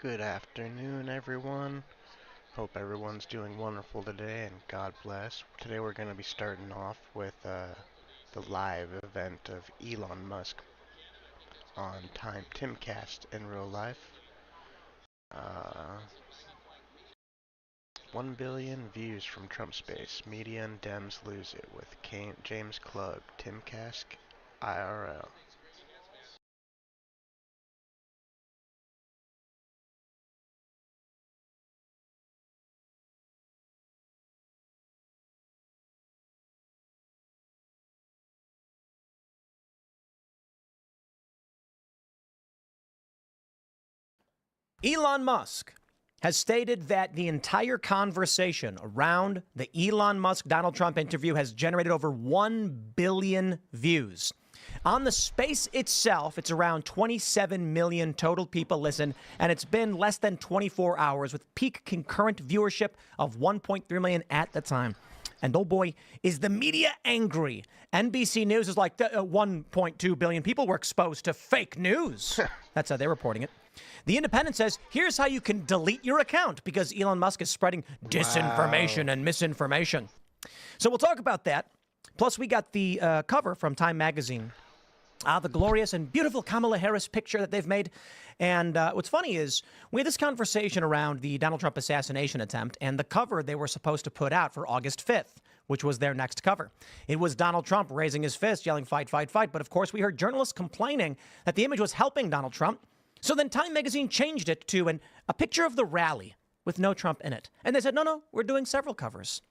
Good afternoon, everyone. Hope everyone's doing wonderful today, and God bless. Today we're going to be starting off with the live event of Elon Musk on Time Timcast in real life. Uh, 1 billion views from Trump space. Media and Dems lose it with James Klug, Timcast IRL. Elon Musk has stated that the entire conversation around the Elon Musk-Donald Trump interview has generated over 1 billion views. On the space itself, it's around 27 million total people listen, and it's been less than 24 hours with peak concurrent viewership of 1.3 million at the time. And oh boy, is the media angry. NBC News is like 1.2 billion people were exposed to fake news. That's how they're reporting it. The Independent says, here's how you can delete your account because Elon Musk is spreading disinformation and misinformation. So we'll talk about that. Plus, we got the cover from Time Magazine. The glorious and beautiful Kamala Harris picture that they've made. And what's funny is we had this conversation around the Donald Trump assassination attempt and the cover they were supposed to put out for August 5th, which was their next cover. It was Donald Trump raising his fist, yelling, fight, fight, fight. But of course, we heard journalists complaining that the image was helping Donald Trump. So then Time Magazine changed it to a picture of the rally with no Trump in it. And they said, no, we're doing several covers.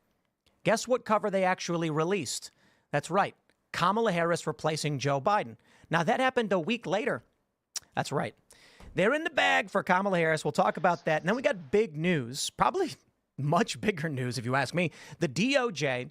Guess what cover they actually released? That's right. Kamala Harris replacing Joe Biden. Now, that happened a week later. That's right. They're in the bag for Kamala Harris. We'll talk about that. And then we got big news, probably much bigger news, if you ask me. The DOJ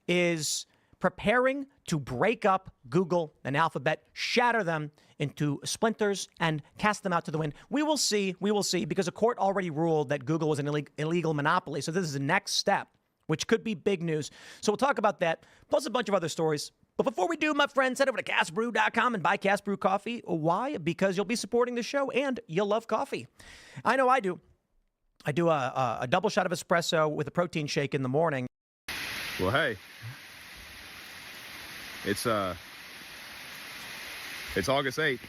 is preparing to break up Google and Alphabet, shatter them into splinters and cast them out to the wind. We will see, because a court already ruled that Google was an illegal monopoly. So this is the next step, which could be big news. So we'll talk about that, plus a bunch of other stories. But before we do, my friends, head over to castbrew.com and buy Cast Brew coffee. Why? Because you'll be supporting the show and you'll love coffee. I know I do. I do a double shot of espresso with a protein shake in the morning. Well, hey, it's August 8th.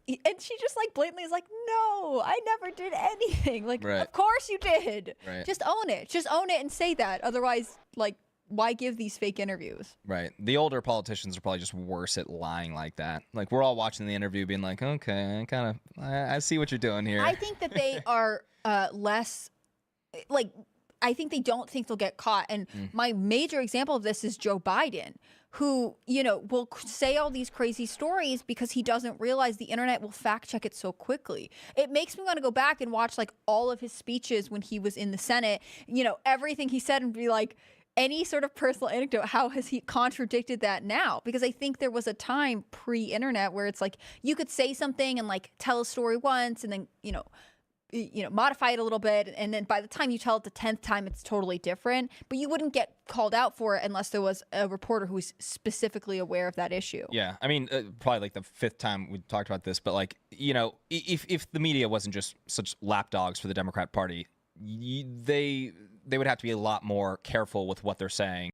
And she just like blatantly is like, no, I never did anything. Like, Right. Of course you did. Right. Just own it. Just own it and say that. Otherwise, like, why give these fake interviews? Right. The older politicians are probably just worse at lying like that. Like, we're all watching the interview being like, okay, I see what you're doing here. I think that they are less, like, I think they don't think they'll get caught. And my major example of this is Joe Biden, who, will say all these crazy stories because he doesn't realize the internet will fact check it so quickly. It makes me want to go back and watch like all of his speeches when he was in the Senate, everything he said and be like, any sort of personal anecdote, how has he contradicted that now? Because I think there was a time pre-internet where it's like you could say something and like tell a story once and then, modify it a little bit. And then by the time you tell it the 10th time, it's totally different. But you wouldn't get called out for it unless there was a reporter who was specifically aware of that issue. Yeah. I mean, probably like the 5th time we talked about this, but like, if the media wasn't just such lapdogs for the Democrat Party, they would have to be a lot more careful with what they're saying.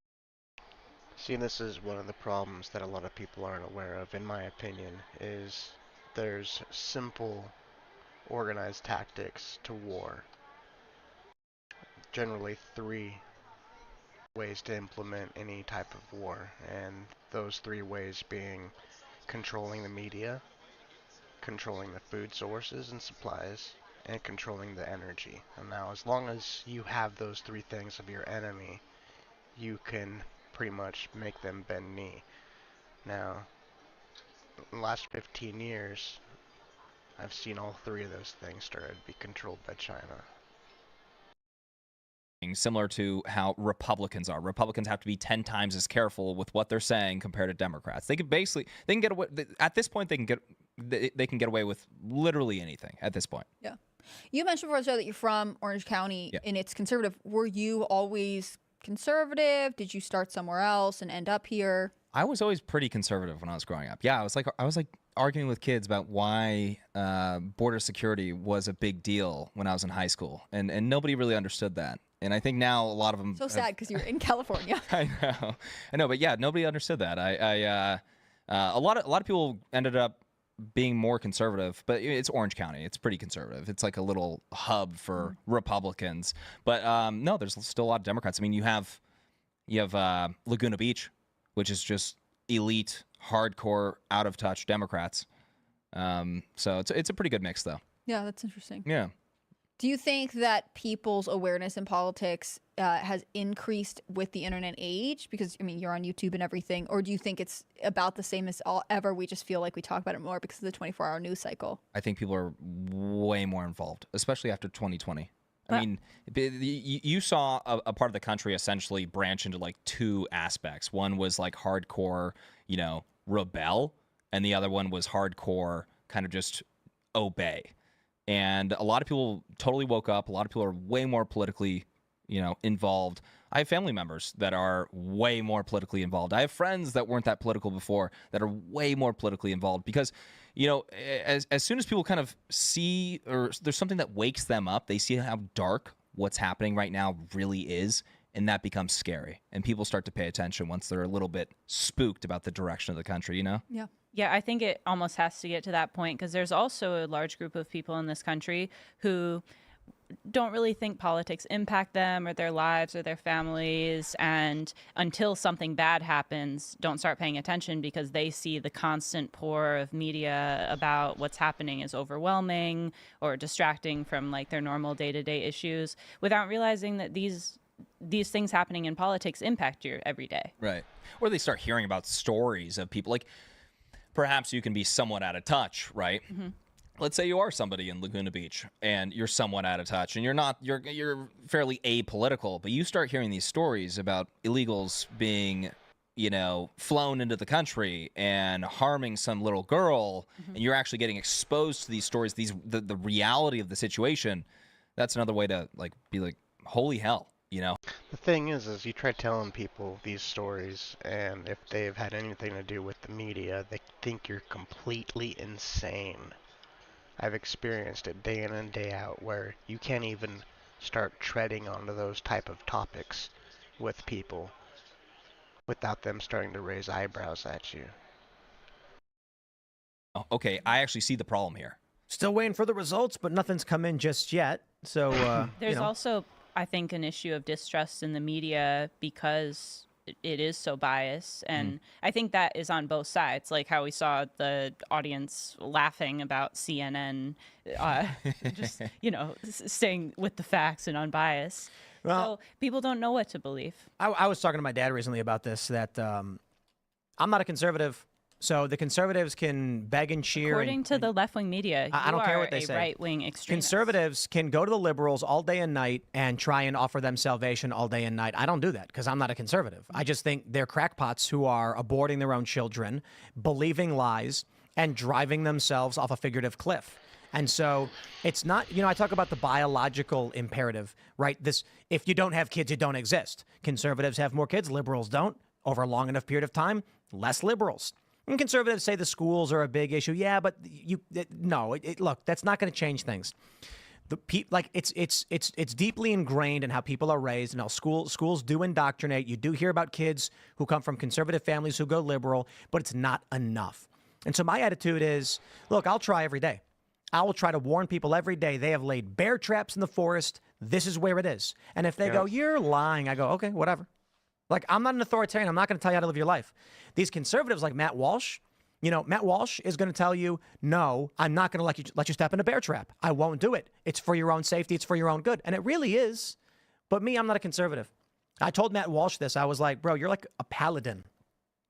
See, this is one of the problems that a lot of people aren't aware of, in my opinion, is there's simple organized tactics to war. Generally 3 ways to implement any type of war, and those 3 ways being controlling the media, controlling the food sources and supplies, and controlling the energy. And now as long as you have those 3 things of your enemy, you can pretty much make them bend knee. Now, in the last 15 years, I've seen all 3 of those things started to be controlled by China. Similar to how Republicans are. Republicans have to be 10 times as careful with what they're saying compared to Democrats. They can get away at this point. They can get away with literally anything at this point. Yeah. You mentioned before the show that you're from Orange County and it's conservative. Were you always conservative? Did you start somewhere else and end up here? I was always pretty conservative when I was growing up. Yeah, I was like arguing with kids about why border security was a big deal when I was in high school, and nobody really understood that. And I think now a lot of them So sad because you're in California. I know, but yeah, nobody understood that. A lot of people ended up being more conservative, but it's Orange County. It's pretty conservative. It's like a little hub for Republicans. But no, there's still a lot of Democrats. I mean, you have Laguna Beach, which is just elite, hardcore, out of touch Democrats. So it's a pretty good mix, though. Yeah, that's interesting. Yeah. Do you think that people's awareness in politics has increased with the internet age? Because, I mean, you're on YouTube and everything. Or do you think it's about the same as ever? We just feel like we talk about it more because of the 24-hour news cycle. I think people are way more involved, especially after 2020. I mean, you saw a part of the country essentially branch into like two aspects. One was like hardcore, rebel, and the other one was hardcore kind of just obey. And a lot of people totally woke up. A lot of people are way more politically, involved. I have family members that are way more politically involved. I have friends that weren't that political before that are way more politically involved because, as soon as people kind of see or there's something that wakes them up, they see how dark what's happening right now really is, and that becomes scary. And people start to pay attention once they're a little bit spooked about the direction of the country, Yeah. Yeah, I think it almost has to get to that point because there's also a large group of people in this country who don't really think politics impact them or their lives or their families, and until something bad happens, don't start paying attention because they see the constant pour of media about what's happening as overwhelming or distracting from like their normal day-to-day issues without realizing that these things happening in politics impact your everyday. Right. Or they start hearing about stories of people like perhaps you can be somewhat out of touch, right? Mm-hmm. Let's say you are somebody in Laguna Beach and you're somewhat out of touch and you're fairly apolitical, but you start hearing these stories about illegals being, flown into the country and harming some little girl, and you're actually getting exposed to these stories, the reality of the situation. That's another way to be like, holy hell, The thing is you try telling people these stories, and if they've had anything to do with the media, they think you're completely insane. I've experienced it day in and day out where you can't even start treading onto those type of topics with people without them starting to raise eyebrows at you. Okay, I actually see the problem here. Still waiting for the results, but nothing's come in just yet. So there's also, I think, an issue of distrust in the media because it is so biased, and I think that is on both sides, like how we saw the audience laughing about CNN just staying with the facts and unbiased. Well, so people don't know what to believe. I was talking to my dad recently about this, that I'm not a conservative. So the conservatives can beg and cheer. According to the left-wing media, I don't care what they say. Right-wing extremist. Conservatives can go to the liberals all day and night and try and offer them salvation all day and night. I don't do that because I'm not a conservative. I just think they're crackpots who are aborting their own children, believing lies, and driving themselves off a figurative cliff. And so it's not, I talk about the biological imperative, right? If you don't have kids, you don't exist. Conservatives have more kids, liberals don't. Over a long enough period of time, less liberals. And conservatives say the schools are a big issue. Yeah, but look, that's not going to change things. It's deeply ingrained in how people are raised and how schools do indoctrinate. You do hear about kids who come from conservative families who go liberal, but it's not enough. And so my attitude is, look, I'll try every day. I will try to warn people every day. They have laid bear traps in the forest. This is where it is. And if they go, you're lying, I go, okay, whatever. Like, I'm not an authoritarian. I'm not going to tell you how to live your life. These conservatives like Matt Walsh, Matt Walsh is going to tell you, no, I'm not going to let you step in a bear trap. I won't do it. It's for your own safety. It's for your own good. And it really is. But me, I'm not a conservative. I told Matt Walsh this. I was like, bro, you're like a paladin.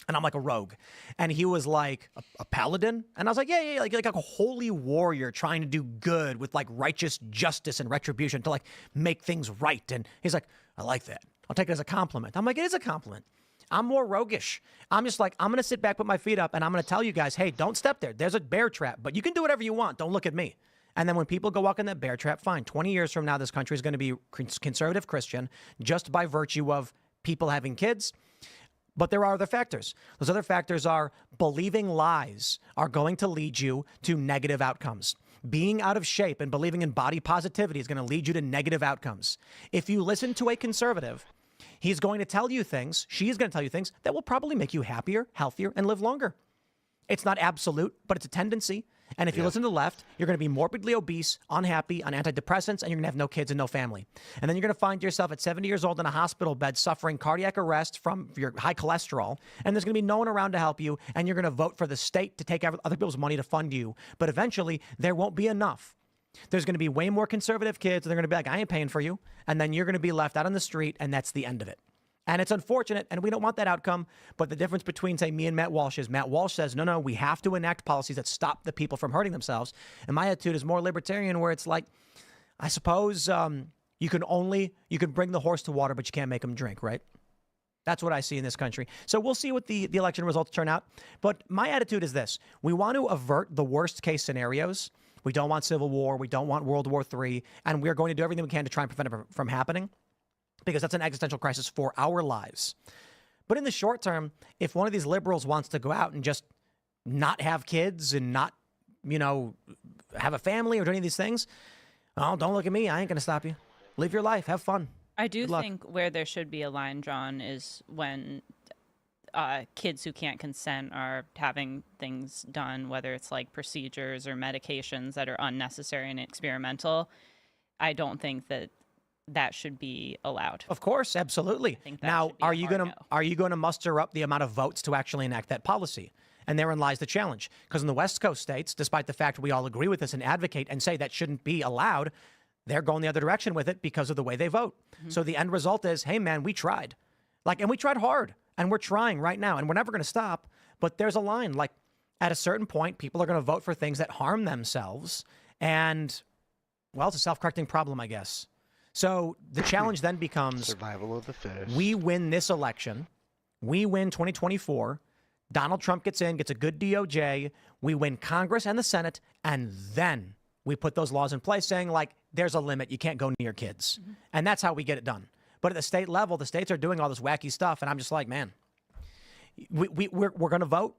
And I'm like a rogue. And he was like, a paladin? And I was like, yeah, like a holy warrior trying to do good with like righteous justice and retribution to like make things right. And he's like, I like that. I'll take it as a compliment. I'm like, it is a compliment. I'm more roguish. I'm just like, I'm going to sit back, put my feet up, and I'm going to tell you guys, hey, don't step there. There's a bear trap, but you can do whatever you want. Don't look at me. And then when people go walk in that bear trap, fine. 20 years from now, this country is going to be conservative Christian just by virtue of people having kids. But there are other factors. Those other factors are believing lies are going to lead you to negative outcomes. Being out of shape and believing in body positivity is going to lead you to negative outcomes. If you listen to a conservative, he's going to tell you things, she is going to tell you things that will probably make you happier, healthier, and live longer. It's not absolute, but it's a tendency. And if you listen to the left, you're going to be morbidly obese, unhappy, on antidepressants, and you're going to have no kids and no family. And then you're going to find yourself at 70 years old in a hospital bed suffering cardiac arrest from your high cholesterol. And there's going to be no one around to help you. And you're going to vote for the state to take other people's money to fund you. But eventually, there won't be enough. There's going to be way more conservative kids. And they're going to be like, I ain't paying for you. And then you're going to be left out on the street. And that's the end of it. And it's unfortunate, and we don't want that outcome. But the difference between, say, me and Matt Walsh is Matt Walsh says, no, we have to enact policies that stop the people from hurting themselves. And my attitude is more libertarian, where it's like, I suppose you can bring the horse to water, but you can't make him drink, right? That's what I see in this country. So we'll see what the election results turn out. But my attitude is this. We want to avert the worst case scenarios. We don't want civil war. We don't want World War III. And we're going to do everything we can to try and prevent it from happening, because that's an existential crisis for our lives. But in the short term, if one of these liberals wants to go out and just not have kids and not, have a family or do any of these things, oh, don't look at me. I ain't going to stop you. Live your life. Have fun. I do think where there should be a line drawn is when kids who can't consent are having things done, whether it's like procedures or medications that are unnecessary and experimental. I don't think that should be allowed. Of course, absolutely. Now, are you going to muster up the amount of votes to actually enact that policy? And therein lies the challenge. Because in the West Coast states, despite the fact we all agree with this and advocate and say that shouldn't be allowed, they're going the other direction with it because of the way they vote. Mm-hmm. So the end result is, hey, man, we tried. And we tried hard. And we're trying right now. And we're never going to stop. But there's a line. At a certain point, people are going to vote for things that harm themselves. And, well, it's a self-correcting problem, I guess. So the challenge then becomes survival of the fittest. We win this election. We win 2024. Donald Trump gets in, gets a good DOJ. We win Congress and the Senate. And then we put those laws in place saying, there's a limit. You can't go near kids. Mm-hmm. And that's how we get it done. But at the state level, the states are doing all this wacky stuff. And I'm just like, man, we're going to vote.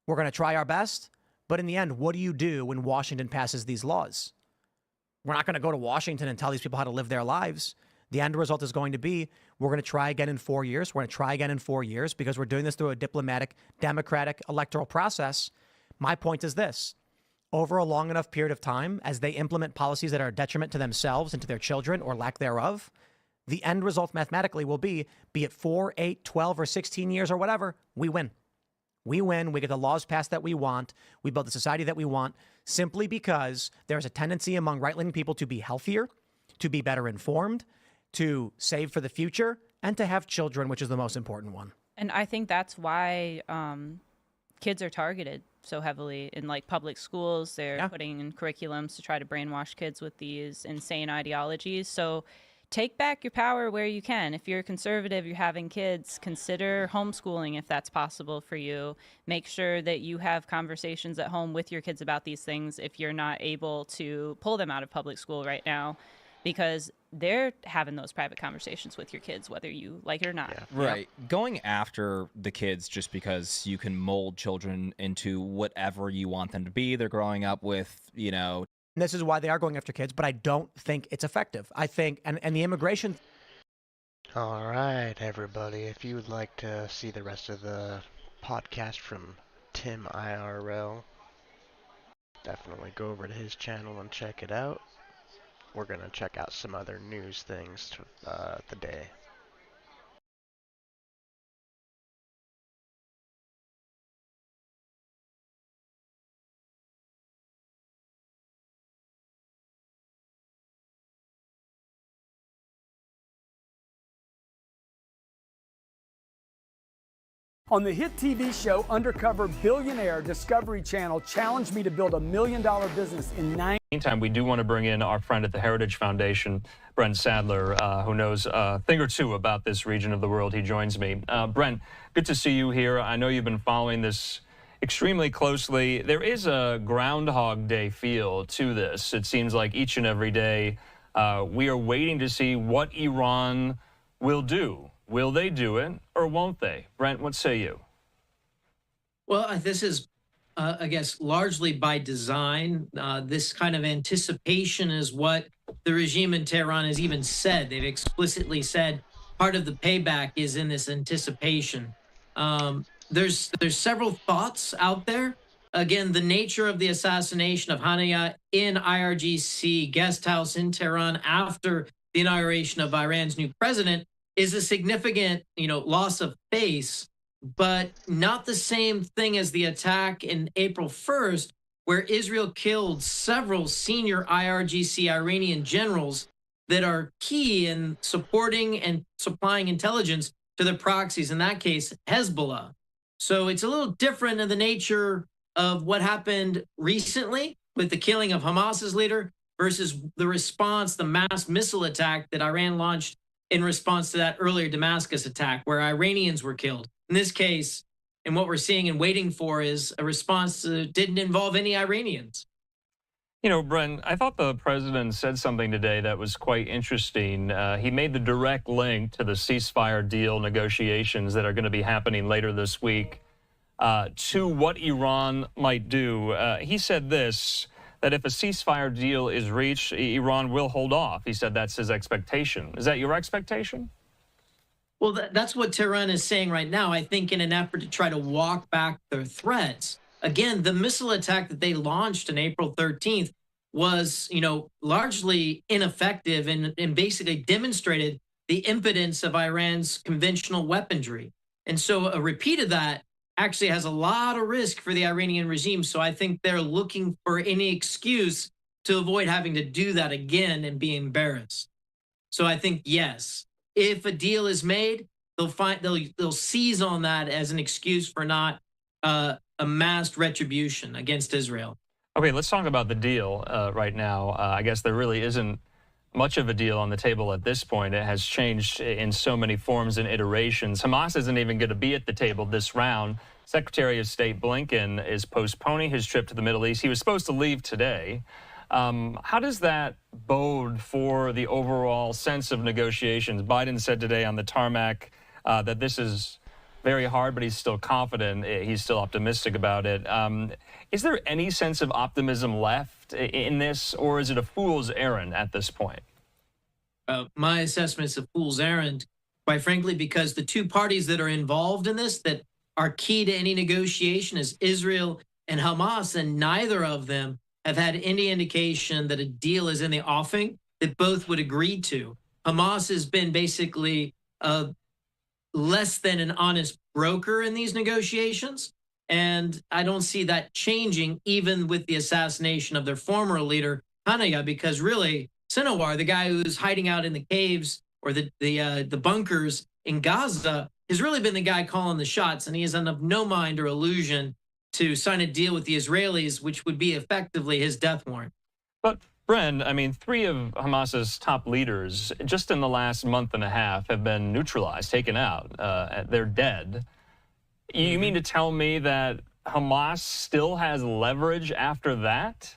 We're going to try our best. But in the end, what do you do when Washington passes these laws? We're not going to go to Washington and tell these people how to live their lives. The end result is going to be, we're going to try again in 4 years. We're going to try again in 4 years because we're doing this through a diplomatic, democratic, electoral process. My point is this. Over a long enough period of time, as they implement policies that are a detriment to themselves and to their children or lack thereof, the end result mathematically will be it 4, 8, 12, or 16 years or whatever, we win. We win. We get the laws passed that we want. We build the society that we want simply because there's a tendency among right-leaning people to be healthier, to be better informed, to save for the future, and to have children, which is the most important one. And I think that's why kids are targeted so heavily in public schools. They're putting in curriculums to try to brainwash kids with these insane ideologies. So take back your power where you can. If you're conservative, you're having kids, consider homeschooling if that's possible for you. Make sure that you have conversations at home with your kids about these things if you're not able to pull them out of public school right now, because they're having those private conversations with your kids, whether you like it or not. Yeah. Right. Going after the kids just because you can mold children into whatever you want them to be. They're growing up with, And this is why they are going after kids, but I don't think it's effective. I think, and the immigration. All right, everybody. If you would like to see the rest of the podcast from Tim IRL, definitely go over to his channel and check it out. We're going to check out some other news things today. On the hit TV show Undercover Billionaire, Discovery Channel challenged me to build $1 million business in 9. Meantime, we do want to bring in our friend at the Heritage Foundation, Brent Sadler, who knows a thing or two about this region of the world. He joins me. Brent, good to see you here. I know you've been following this extremely closely. There is a Groundhog Day feel to this. It seems like each and every day we are waiting to see what Iran will do Will they do it or won't they? Brent, what say you? Well, this is, I guess, largely by design. This kind of anticipation is what the regime in Tehran has even said. They've explicitly said part of the payback is in this anticipation. There's several thoughts out there. Again, the nature of the assassination of Haniyeh in IRGC guest house in Tehran after the inauguration of Iran's new president is a significant, loss of face, but not the same thing as the attack in April 1st, where Israel killed several senior IRGC Iranian generals that are key in supporting and supplying intelligence to the proxies, in that case, Hezbollah. So it's a little different in the nature of what happened recently with the killing of Hamas's leader versus the response, the mass missile attack that Iran launched in response to that earlier Damascus attack where Iranians were killed. In this case, and what we're seeing and waiting for is a response that didn't involve any Iranians. Brent, I thought the president said something today that was quite interesting. He made the direct link to the ceasefire deal negotiations that are going to be happening later this week to what Iran might do. He said this, that if a ceasefire deal is reached, Iran will hold off. He said that's his expectation. Is that your expectation? Well, that's what Tehran is saying right now, I think, in an effort to try to walk back their threats. Again, the missile attack that they launched on April 13th was, largely ineffective and basically demonstrated the impotence of Iran's conventional weaponry. And so a repeat of that actually has a lot of risk for the Iranian regime. So I think they're looking for any excuse to avoid having to do that again and be embarrassed. So I think, yes, if a deal is made, they'll seize on that as an excuse for not amassed retribution against Israel. Okay, let's talk about the deal right now. I guess there really isn't much of a deal on the table at this point. It has changed in so many forms and iterations. Hamas isn't even going to be at the table this round. Secretary of State Blinken is postponing his trip to the Middle East. He was supposed to leave today. How does that bode for the overall sense of negotiations? Biden said today on the tarmac that this is very hard, but he's still confident. He's still optimistic about it. Is there any sense of optimism left in this, or is it a fool's errand at this point? My assessment is a fool's errand, quite frankly, because the two parties that are involved in this that are key to any negotiation is Israel and Hamas, and neither of them have had any indication that a deal is in the offing that both would agree to. Hamas has been basically less than an honest broker in these negotiations, and I don't see that changing even with the assassination of their former leader, Haniyeh, because really, Sinawar, the guy who's hiding out in the caves or the bunkers in Gaza, has really been the guy calling the shots, and he is of no mind or illusion to sign a deal with the Israelis, which would be effectively his death warrant. But, Bren, I mean, 3 of Hamas's top leaders just in the last month and a half have been neutralized, taken out. They're dead. You mean to tell me that Hamas still has leverage after that?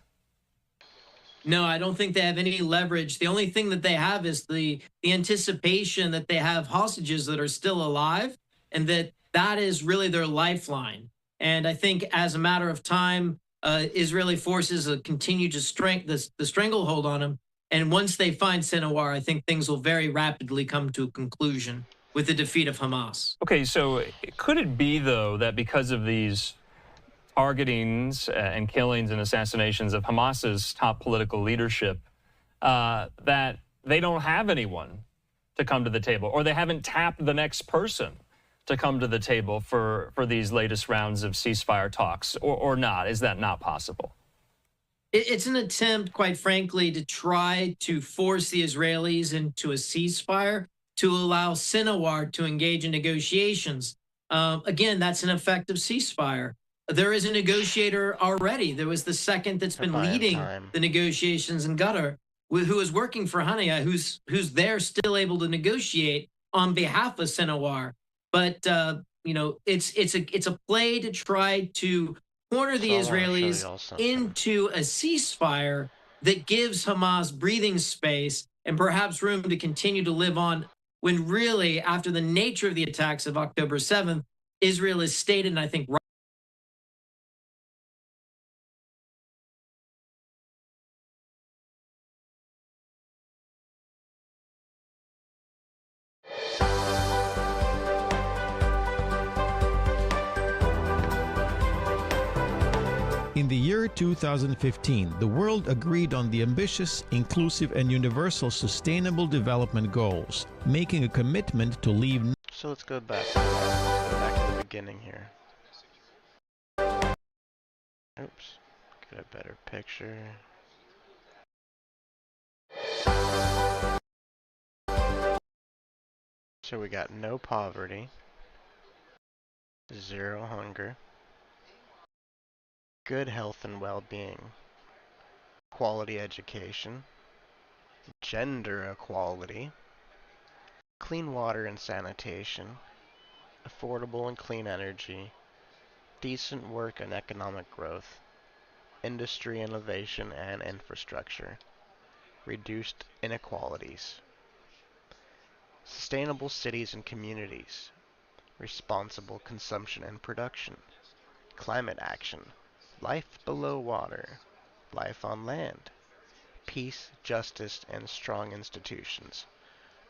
No, I don't think they have any leverage. The only thing that they have is the anticipation that they have hostages that are still alive, and that is really their lifeline. And I think as a matter of time, Israeli forces continue to the stranglehold on them. And once they find Sinawar, I think things will very rapidly come to a conclusion with the defeat of Hamas. Okay, so could it be, though, that because of these targetings and killings and assassinations of Hamas's top political leadership, that they don't have anyone to come to the table, or they haven't tapped the next person to come to the table for these latest rounds of ceasefire talks, or not? Is that not possible? It's an attempt, quite frankly, to try to force the Israelis into a ceasefire to allow Sinawar to engage in negotiations. Again, that's an effective ceasefire. There is a negotiator already. There was the second that's been leading the negotiations in Qatar, who is working for Haniyeh, who's there still able to negotiate on behalf of Sinawar. But it's a play to try to corner the Israelis into a ceasefire that gives Hamas breathing space and perhaps room to continue to live on when really, after the nature of the attacks of October 7th, Israel has stated, and I think In the year 2015, the world agreed on the ambitious, inclusive, and universal Sustainable Development Goals, making a commitment to leave. So let's go back to the beginning here. Oops, get a better picture. So we got no poverty, 0 hunger, good health and well-being, quality education, gender equality, clean water and sanitation, affordable and clean energy, decent work and economic growth, industry innovation and infrastructure, reduced inequalities, sustainable cities and communities, responsible consumption and production, climate action, life below water, life on land, peace, justice, and strong institutions,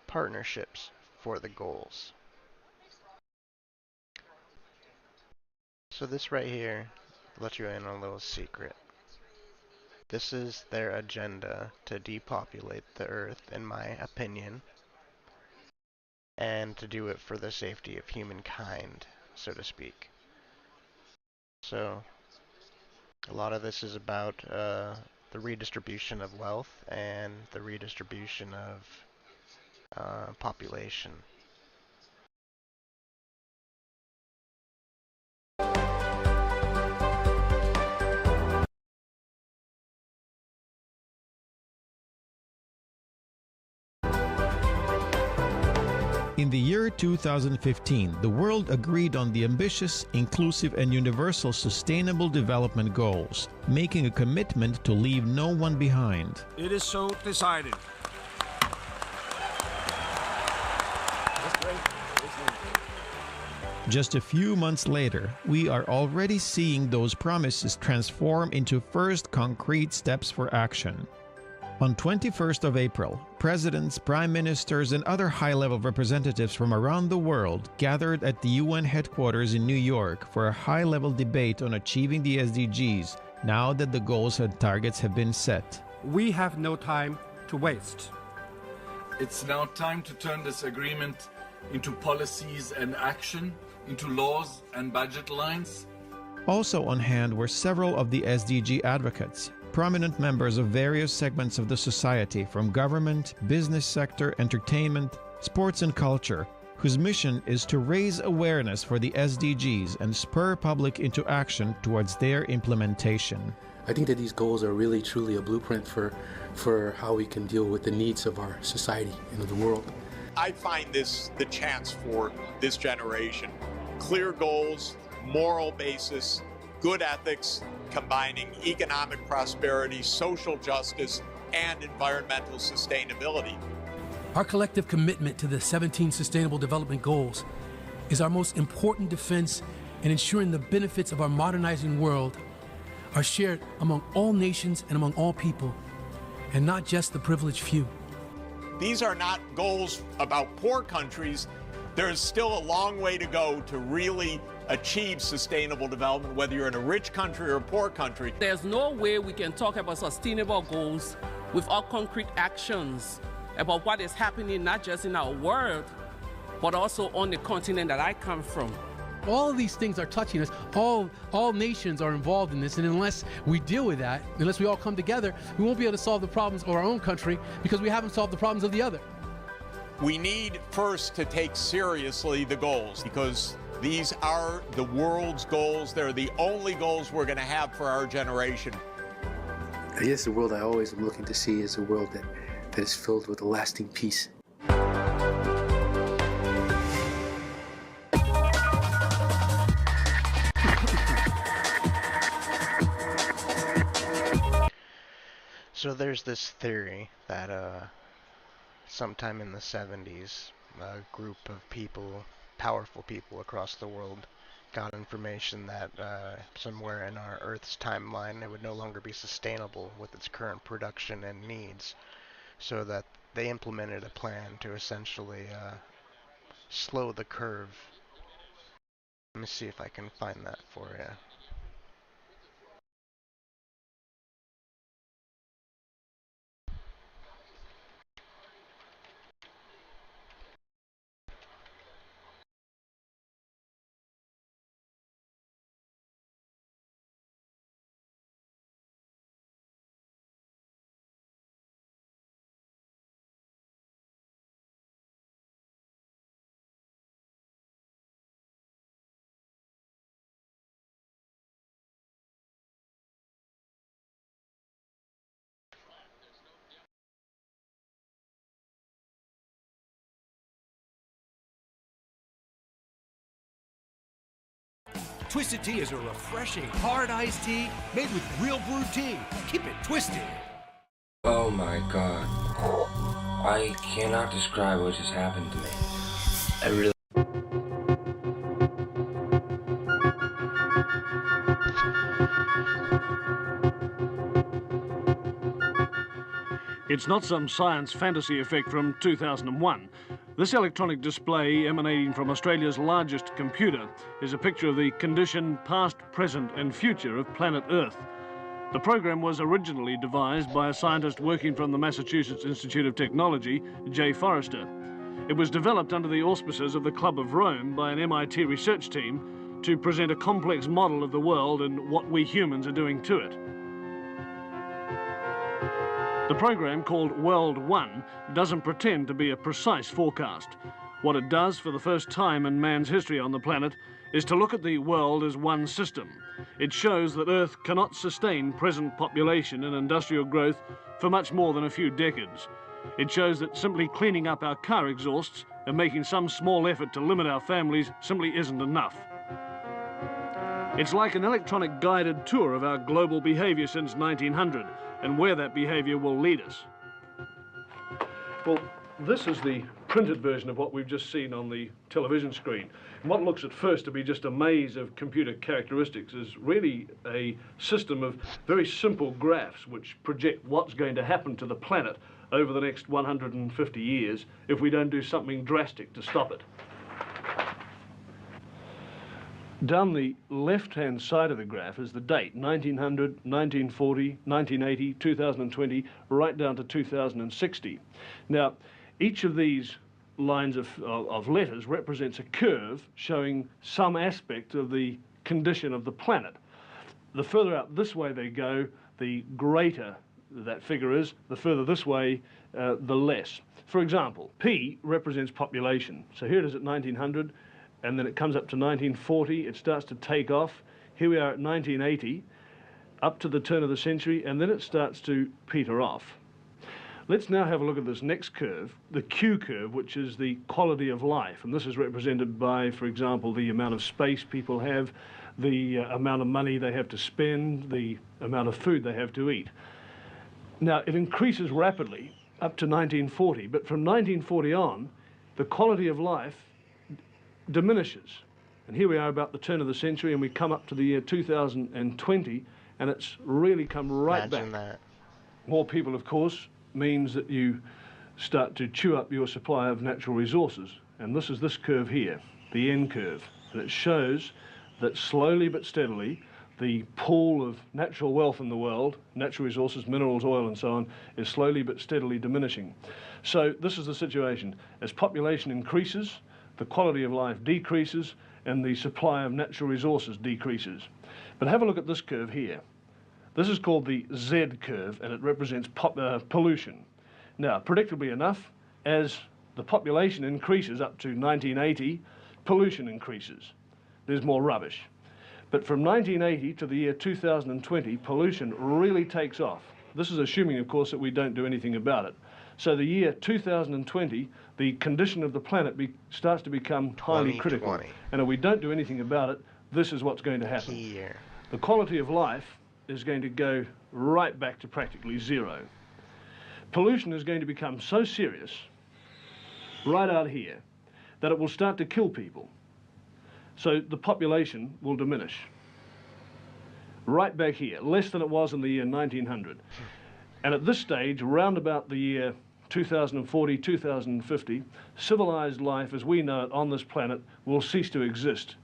partnerships for the goals. So this right here, I'll let you in on a little secret. This is their agenda to depopulate the earth, in my opinion, and to do it for the safety of humankind, so to speak. So a lot of this is about the redistribution of wealth and the redistribution of population. In the year 2015, the world agreed on the ambitious, inclusive, and universal Sustainable Development Goals, making a commitment to leave no one behind. It is so decided. Just a few months later, we are already seeing those promises transform into first concrete steps for action. On 21st of April, presidents, prime ministers, and other high-level representatives from around the world gathered at the UN headquarters in New York for a high-level debate on achieving the SDGs now that the goals and targets have been set. We have no time to waste. It's now time to turn this agreement into policies and action, into laws and budget lines. Also on hand were several of the SDG advocates, prominent members of various segments of the society, from government, business sector, entertainment, sports and culture, whose mission is to raise awareness for the SDGs and spur public into action towards their implementation. I think that these goals are really truly a blueprint for how we can deal with the needs of our society and of the world. I find this the chance for this generation. Clear goals, moral basis, good ethics, combining economic prosperity, social justice, and environmental sustainability. Our collective commitment to the 17 Sustainable Development Goals is our most important defense in ensuring the benefits of our modernizing world are shared among all nations and among all people, and not just the privileged few. These are not goals about poor countries. There's still a long way to go to really achieve sustainable development, whether you're in a rich country or a poor country. There's no way we can talk about sustainable goals without concrete actions about what is happening not just in our world, but also on the continent that I come from. All of these things are touching us. All nations are involved in this, and unless we deal with that, unless we all come together, we won't be able to solve the problems of our own country because we haven't solved the problems of the other. We need first to take seriously the goals, because these are the world's goals. They're the only goals we're going to have for our generation. I guess the world I always am looking to see is a world that is filled with a lasting peace. So there's this theory that sometime in the 70s, a group of people, powerful people across the world, got information that somewhere in our Earth's timeline it would no longer be sustainable with its current production and needs, so that they implemented a plan to essentially slow the curve. Let me see if I can find that for you. Twisted Tea is a refreshing, hard iced tea made with real brewed tea. Keep it twisted. Oh my god. I cannot describe what just happened to me. I really... It's not some science fantasy effect from 2001. This electronic display, emanating from Australia's largest computer, is a picture of the condition, past, present and future of planet Earth. The program was originally devised by a scientist working from the Massachusetts Institute of Technology, Jay Forrester. It was developed under the auspices of the Club of Rome by an MIT research team to present a complex model of the world and what we humans are doing to it. The program, called World 1, doesn't pretend to be a precise forecast. What it does for the first time in man's history on the planet is to look at the world as one system. It shows that Earth cannot sustain present population and industrial growth for much more than a few decades. It shows that simply cleaning up our car exhausts and making some small effort to limit our families simply isn't enough. It's like an electronic guided tour of our global behavior since 1900 and where that behavior will lead us. Well, this is the printed version of what we've just seen on the television screen. And what looks at first to be just a maze of computer characteristics is really a system of very simple graphs which project what's going to happen to the planet over the next 150 years if we don't do something drastic to stop it. Down the left-hand side of the graph is the date, 1900, 1940, 1980, 2020, right down to 2060. Now, each of these lines of letters represents a curve showing some aspect of the condition of the planet. The further out this way they go, the greater that figure is, the further this way, the less. For example, P represents population. So here it is at 1900, and then it comes up to 1940, it starts to take off. Here we are at 1980, up to the turn of the century, and then it starts to peter off. Let's now have a look at this next curve, the Q curve, which is the quality of life. And this is represented by, for example, the amount of space people have, the amount of money they have to spend, the amount of food they have to eat. Now, it increases rapidly up to 1940, but from 1940 on, the quality of life diminishes. And here we are about the turn of the century, and we come up to the year 2020, and it's really come right back. That. More people, of course, means that you start to chew up your supply of natural resources. And this is this curve here, the N curve. And it shows that slowly but steadily, the pool of natural wealth in the world, natural resources, minerals, oil, and so on, is slowly but steadily diminishing. So this is the situation. As population increases, the quality of life decreases, and the supply of natural resources decreases. But have a look at this curve here. This is called the Z curve, and it represents pollution. Now, predictably enough, as the population increases up to 1980, pollution increases. There's more rubbish. But from 1980 to the year 2020, pollution really takes off. This is assuming, of course, that we don't do anything about it. So the year 2020, the condition of the planet starts to become highly critical. And if we don't do anything about it, this is what's going to happen. The quality of life is going to go right back to practically zero. Pollution is going to become so serious, right out here, that it will start to kill people. So the population will diminish. Right back here, less than it was in the year 1900. And at this stage, around about the year 2040, 2050, civilized life as we know it on this planet will cease to exist.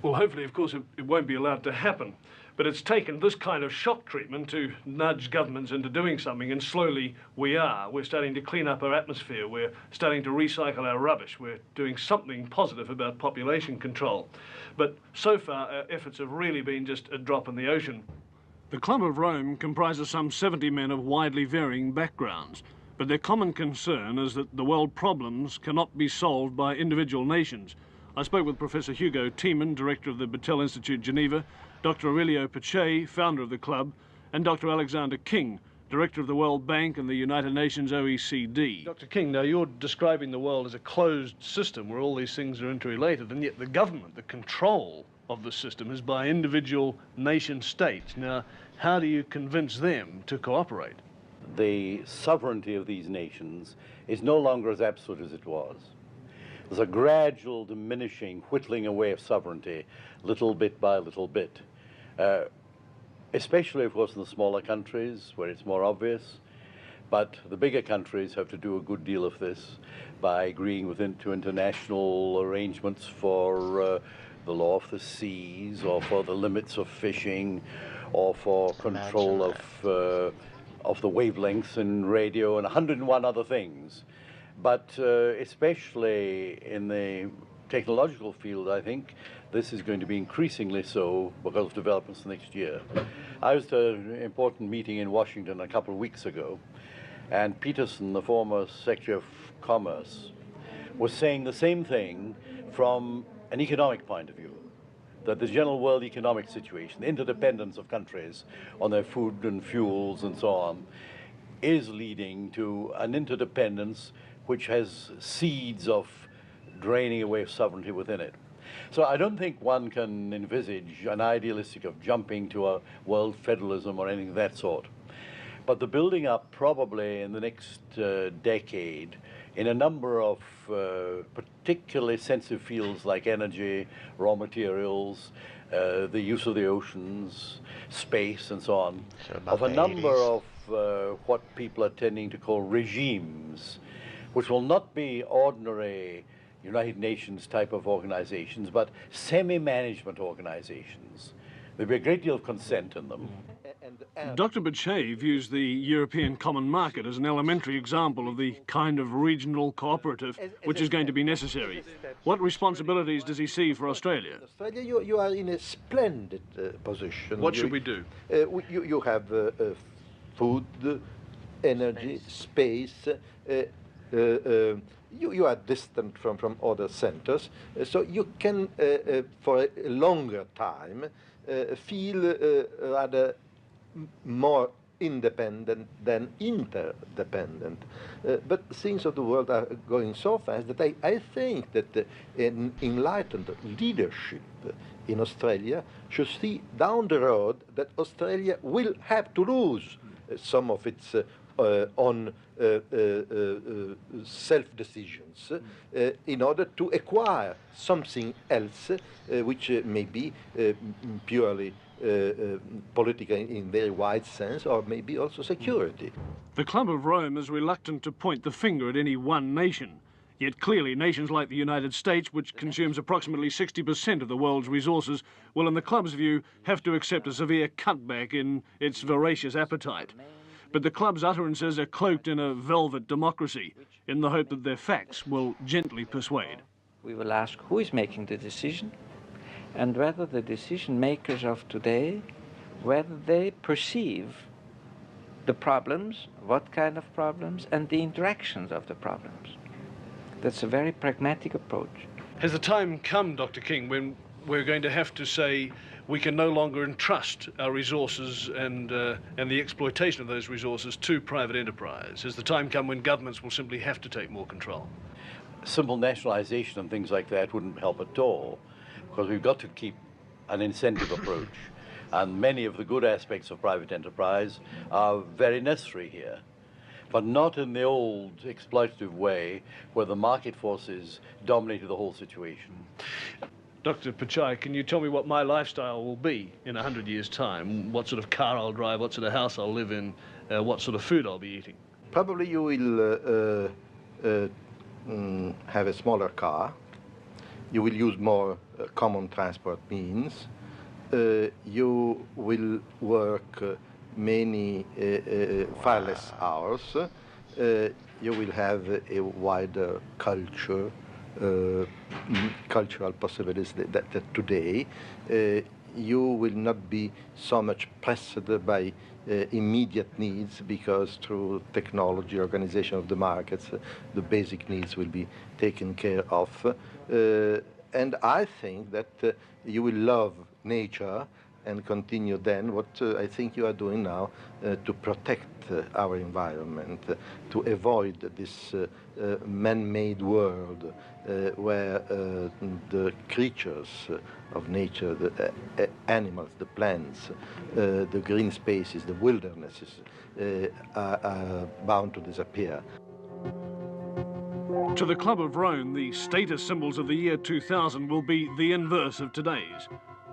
Well, hopefully, of course, it won't be allowed to happen. But it's taken this kind of shock treatment to nudge governments into doing something, and slowly we are. We're starting to clean up our atmosphere. We're starting to recycle our rubbish. We're doing something positive about population control. But so far, our efforts have really been just a drop in the ocean. The Club of Rome comprises some 70 men of widely varying backgrounds, but their common concern is that the world problems cannot be solved by individual nations. I spoke with Professor Hugo Tiemann, director of the Battelle Institute, Geneva, Dr. Aurelio Pache, founder of the club, and Dr. Alexander King, director of the World Bank and the United Nations OECD. Dr. King, now you're describing the world as a closed system where all these things are interrelated, and yet the government, the control of the system is by individual nation states. Now, how do you convince them to cooperate? The sovereignty of these nations is no longer as absolute as it was. There's a gradual diminishing, whittling away of sovereignty, little bit by little bit. Especially, of course, in the smaller countries where it's more obvious. But the bigger countries have to do a good deal of this by agreeing to international arrangements for the law of the seas, or for the limits of fishing, or for control of the wavelengths in radio, and 101 other things. But especially in the technological field, I think this is going to be increasingly so because of developments next year. I was at an important meeting in Washington a couple of weeks ago, and Peterson, the former Secretary of Commerce, was saying the same thing from an economic point of view, that the general world economic situation, the interdependence of countries on their food and fuels and so on, is leading to an interdependence which has seeds of draining away of sovereignty within it. So I don't think one can envisage an idealistic of jumping to a world federalism or anything of that sort. But the building up probably in the next decade in a number of particularly sensitive fields like energy, raw materials, the use of the oceans, space and so on, of a number of what people are tending to call regimes, which will not be ordinary United Nations type of organizations, but semi-management organizations. There'll be a great deal of consent in them. Dr. Pache views the European common market as an elementary example of the kind of regional cooperative which is going to be necessary. What responsibilities does he see for Australia? Australia, you are in a splendid position. What should we do? You have food, energy, space. You are distant from other centers, so you can, for a longer time, feel rather more independent than interdependent. But things of the world are going so fast that I think that an enlightened leadership in Australia should see down the road that Australia will have to lose some of its on self-decisions in order to acquire something else which may be purely political in very wide sense, or maybe also security. The Club of Rome is reluctant to point the finger at any one nation. Yet clearly nations like the United States, which consumes approximately 60% of the world's resources, will in the club's view have to accept a severe cutback in its voracious appetite. But the club's utterances are cloaked in a velvet democracy, in the hope that their facts will gently persuade. We will ask who is making the decision, and whether the decision makers of today, whether they perceive the problems, what kind of problems, and the interactions of the problems. That's a very pragmatic approach. Has the time come, Dr. King, when we're going to have to say we can no longer entrust our resources and the exploitation of those resources to private enterprise? Has the time come when governments will simply have to take more control? Simple nationalization and things like that wouldn't help at all, because we've got to keep an incentive approach. And many of the good aspects of private enterprise are very necessary here. but not in the old exploitative way where the market forces dominated the whole situation. Dr. Pichai, can you tell me what my lifestyle will be in 100 years' time? What sort of car I'll drive, what sort of house I'll live in, what sort of food I'll be eating? Probably you will have a smaller car. You will use more common transport means. You will work many far less hours. You will have a wider cultural possibilities that today. You will not be so much pressed by immediate needs, because through technology, organization of the markets, the basic needs will be taken care of. And I think that you will love nature and continue then what I think you are doing now to protect our environment, to avoid this man-made world where the creatures of nature, the animals, the plants, the green spaces, the wildernesses are bound to disappear. To the Club of Rome, the status symbols of the year 2000 will be the inverse of today's.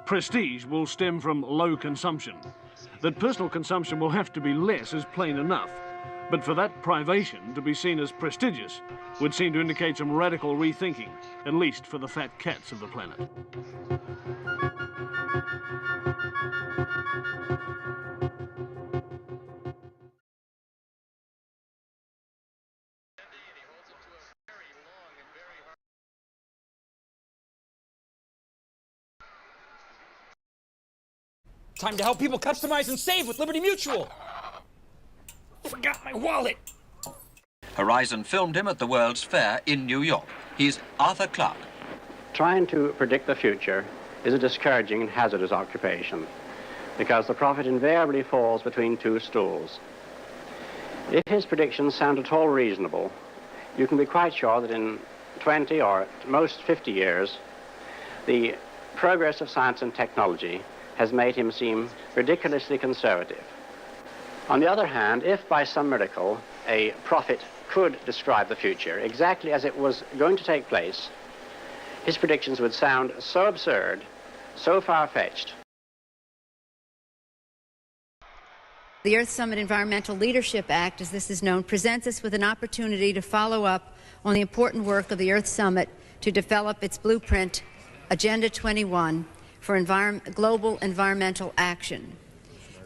Prestige will stem from low consumption. That personal consumption will have to be less is plain enough. But for that privation to be seen as prestigious would seem to indicate some radical rethinking, at least for the fat cats of the planet. Time to help people customize and save with Liberty Mutual. Forgot my wallet. Horizon filmed him at the World's Fair in New York. He's Arthur Clarke. Trying to predict the future is a discouraging and hazardous occupation because the prophet invariably falls between two stools. If his predictions sound at all reasonable, you can be quite sure that in 20 or at most 50 years, the progress of science and technology has made him seem ridiculously conservative. On the other hand, if by some miracle a prophet could describe the future exactly as it was going to take place, his predictions would sound so absurd, so far-fetched. The Earth Summit Environmental Leadership Act, as this is known, presents us with an opportunity to follow up on the important work of the Earth Summit to develop its blueprint, Agenda 21, for global environmental action.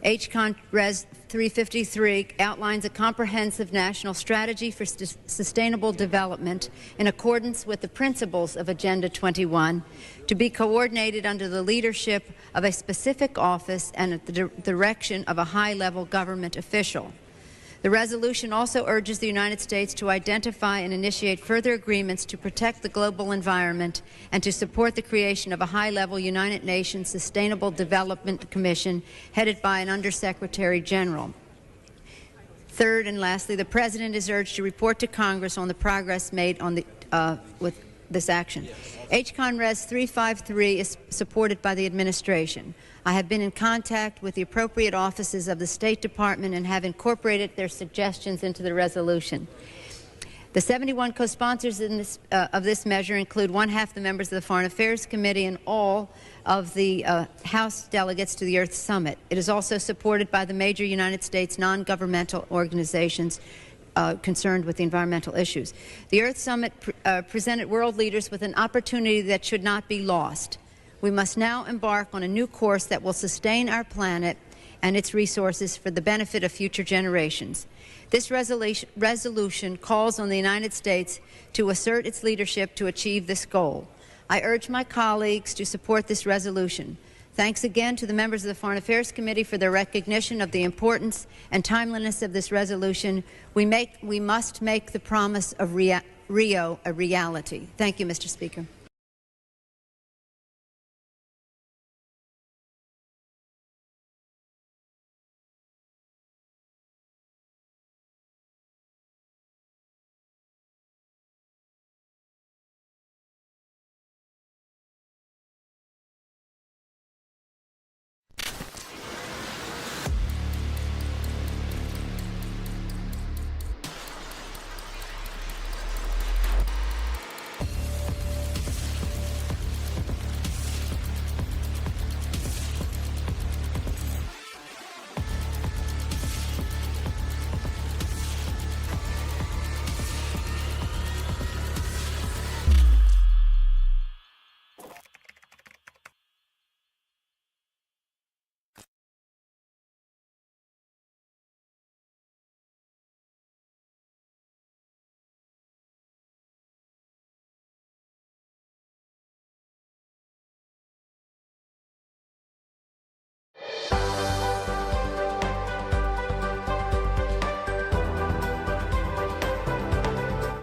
HCON Res 353 outlines a comprehensive national strategy for sustainable development in accordance with the principles of Agenda 21 to be coordinated under the leadership of a specific office and at the direction of a high-level government official. The resolution also urges the United States to identify and initiate further agreements to protect the global environment and to support the creation of a high-level United Nations Sustainable Development Commission headed by an Undersecretary General. Third and lastly, the President is urged to report to Congress on the progress made on with this action. HCON Res 353 is supported by the administration. I have been in contact with the appropriate offices of the State Department and have incorporated their suggestions into the resolution. The 71 co-sponsors of this measure include one-half the members of the Foreign Affairs Committee and all of the House delegates to the Earth Summit. It is also supported by the major United States non-governmental organizations concerned with the environmental issues. The Earth Summit presented world leaders with an opportunity that should not be lost. We must now embark on a new course that will sustain our planet and its resources for the benefit of future generations. This resolution calls on the United States to assert its leadership to achieve this goal. I urge my colleagues to support this resolution. Thanks again to the members of the Foreign Affairs Committee for their recognition of the importance and timeliness of this resolution. We must make the promise of Rio a reality. Thank you, Mr. Speaker.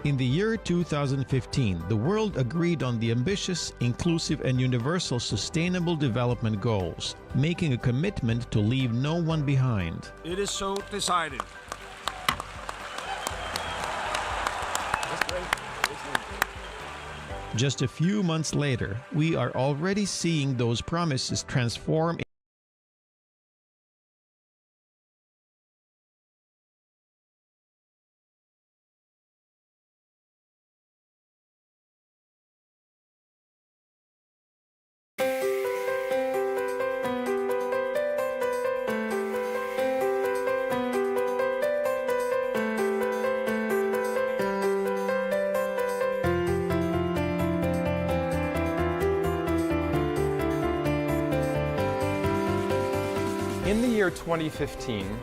In the year 2015, the world agreed on the ambitious, inclusive, and universal Sustainable Development Goals, making a commitment to leave no one behind. It is so decided. Just a few months later, we are already seeing those promises transform In the year 2015,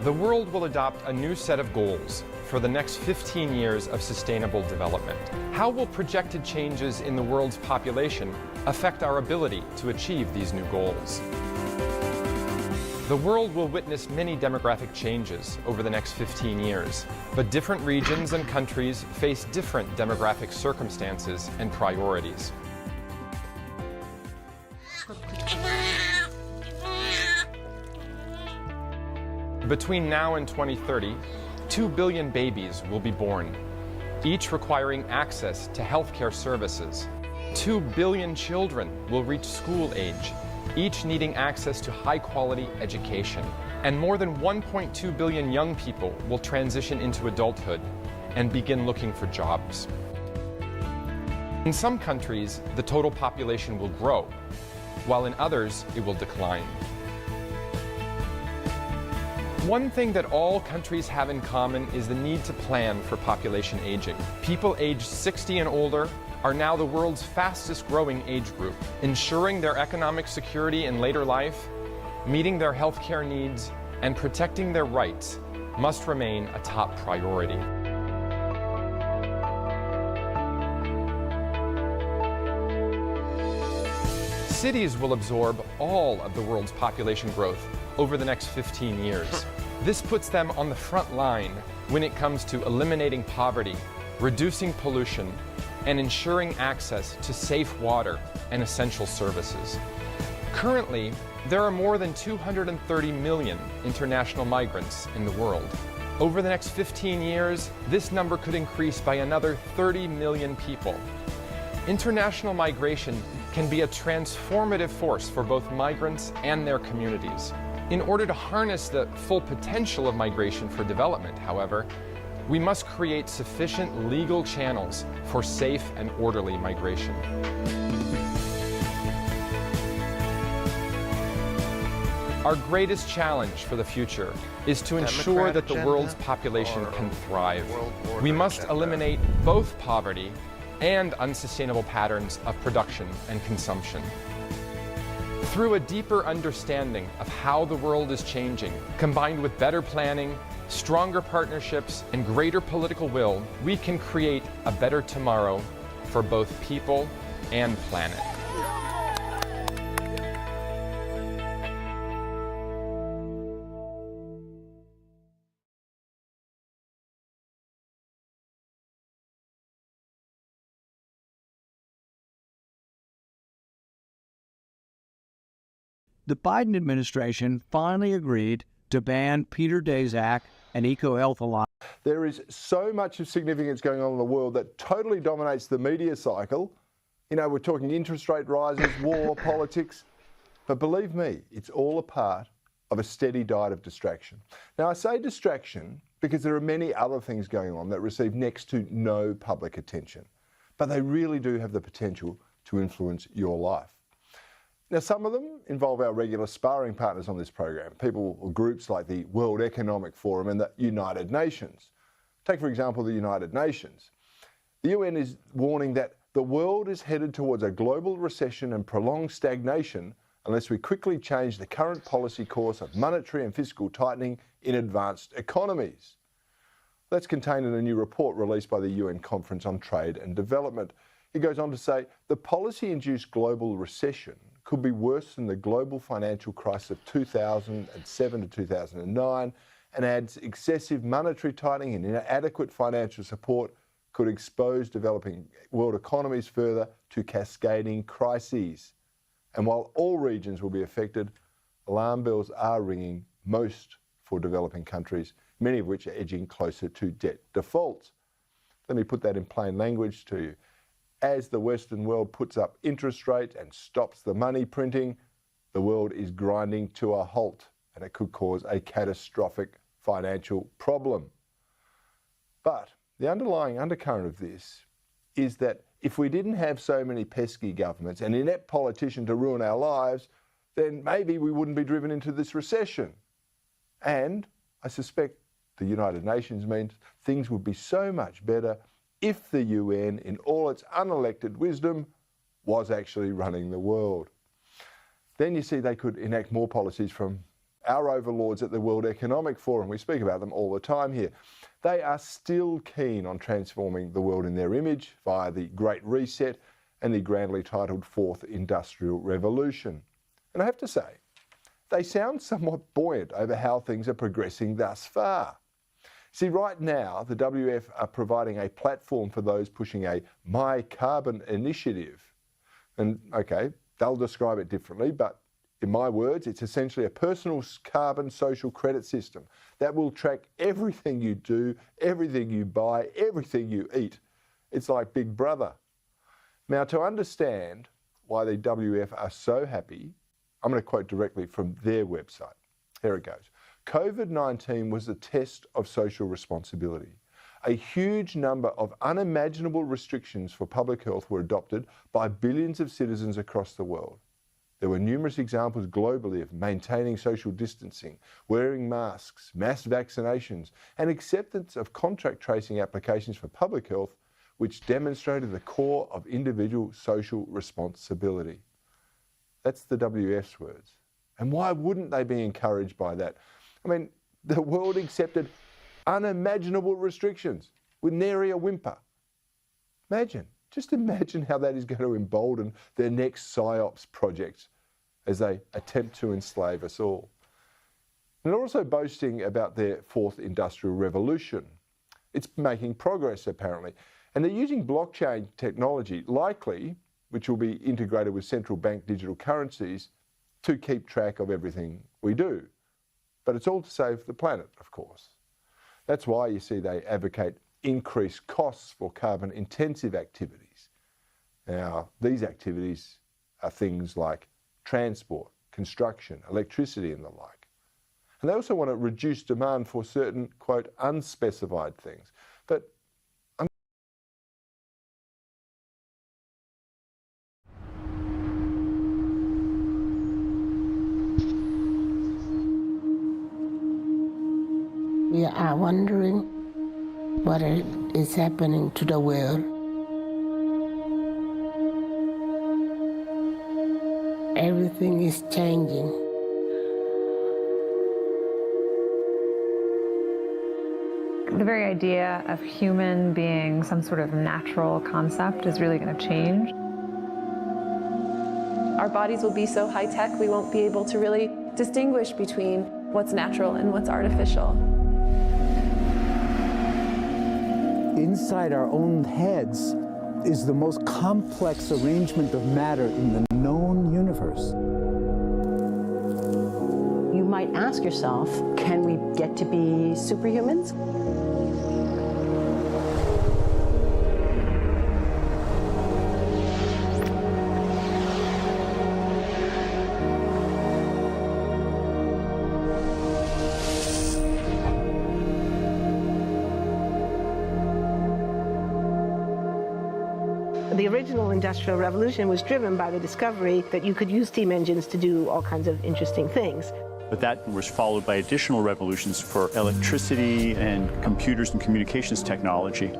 the world will adopt a new set of goals for the next 15 years of sustainable development. How will projected changes in the world's population affect our ability to achieve these new goals? The world will witness many demographic changes over the next 15 years, but different regions and countries face different demographic circumstances and priorities. Between now and 2030, 2 billion babies will be born, each requiring access to healthcare services. 2 billion children will reach school age, each needing access to high-quality education. And more than 1.2 billion young people will transition into adulthood and begin looking for jobs. In some countries, the total population will grow, while in others, it will decline. One thing that all countries have in common is the need to plan for population aging. People aged 60 and older are now the world's fastest growing age group. Ensuring their economic security in later life, meeting their healthcare needs, and protecting their rights must remain a top priority. Cities will absorb all of the world's population growth over the next 15 years. This puts them on the front line when it comes to eliminating poverty, reducing pollution, and ensuring access to safe water and essential services. Currently, there are more than 230 million international migrants in the world. Over the next 15 years, this number could increase by another 30 million people. International migration can be a transformative force for both migrants and their communities. In order to harness the full potential of migration for development, however, we must create sufficient legal channels for safe and orderly migration. Our greatest challenge for the future is to ensure that the world's population can thrive. We must eliminate both poverty and unsustainable patterns of production and consumption. Through a deeper understanding of how the world is changing, combined with better planning, stronger partnerships, and greater political will, we can create a better tomorrow for both people and planet. The Biden administration finally agreed to ban Peter Daszak and EcoHealth Alliance. There is so much of significance going on in the world that totally dominates the media cycle. You know, we're talking interest rate rises, war, politics. But believe me, it's all a part of a steady diet of distraction. Now, I say distraction because there are many other things going on that receive next to no public attention. But they really do have the potential to influence your life. Now, some of them involve our regular sparring partners on this program, people or groups like the World Economic Forum and the United Nations. Take, for example, the United Nations. The UN is warning that the world is headed towards a global recession and prolonged stagnation unless we quickly change the current policy course of monetary and fiscal tightening in advanced economies. That's contained in a new report released by the UN Conference on Trade and Development. It goes on to say the policy-induced global recession could be worse than the global financial crisis of 2007 to 2009 and adds excessive monetary tightening and inadequate financial support could expose developing world economies further to cascading crises. And while all regions will be affected, alarm bells are ringing, most for developing countries, many of which are edging closer to debt default. Let me put that in plain language to you. As the Western world puts up interest rates and stops the money printing, the world is grinding to a halt, and it could cause a catastrophic financial problem. But the underlying undercurrent of this is that if we didn't have so many pesky governments and inept politicians to ruin our lives, then maybe we wouldn't be driven into this recession. And I suspect the United Nations means things would be so much better if the UN, in all its unelected wisdom, was actually running the world. Then you see they could enact more policies from our overlords at the World Economic Forum. We speak about them all the time here. They are still keen on transforming the world in their image via the Great Reset and the grandly titled Fourth Industrial Revolution. And I have to say, they sound somewhat buoyant over how things are progressing thus far. See, right now, the WF are providing a platform for those pushing a My Carbon initiative. And okay, they'll describe it differently, but in my words, it's essentially a personal carbon social credit system that will track everything you do, everything you buy, everything you eat. It's like Big Brother. Now, to understand why the WF are so happy, I'm going to quote directly from their website. Here it goes. COVID-19 was a test of social responsibility. A huge number of unimaginable restrictions for public health were adopted by billions of citizens across the world. There were numerous examples globally of maintaining social distancing, wearing masks, mass vaccinations, and acceptance of contract tracing applications for public health, which demonstrated the core of individual social responsibility. That's the WF's words. And why wouldn't they be encouraged by that? I mean, the world accepted unimaginable restrictions with nary a whimper. Just imagine how that is going to embolden their next PSYOPs projects as they attempt to enslave us all. And they're also boasting about their fourth industrial revolution. It's making progress, apparently. And they're using blockchain technology, likely, which will be integrated with central bank digital currencies, to keep track of everything we do. But it's all to save the planet, of course. That's why you see they advocate increased costs for carbon-intensive activities. Now, these activities are things like transport, construction, electricity and the like. And they also want to reduce demand for certain, quote, unspecified things. But we are wondering what is happening to the world. Everything is changing. The very idea of human being some sort of natural concept is really going to change. Our bodies will be so high-tech, we won't be able to really distinguish between what's natural and what's artificial. Inside our own heads is the most complex arrangement of matter in the known universe. You might ask yourself, can we get to be superhumans? The original Industrial Revolution was driven by the discovery that you could use steam engines to do all kinds of interesting things. But that was followed by additional revolutions for electricity and computers and communications technology.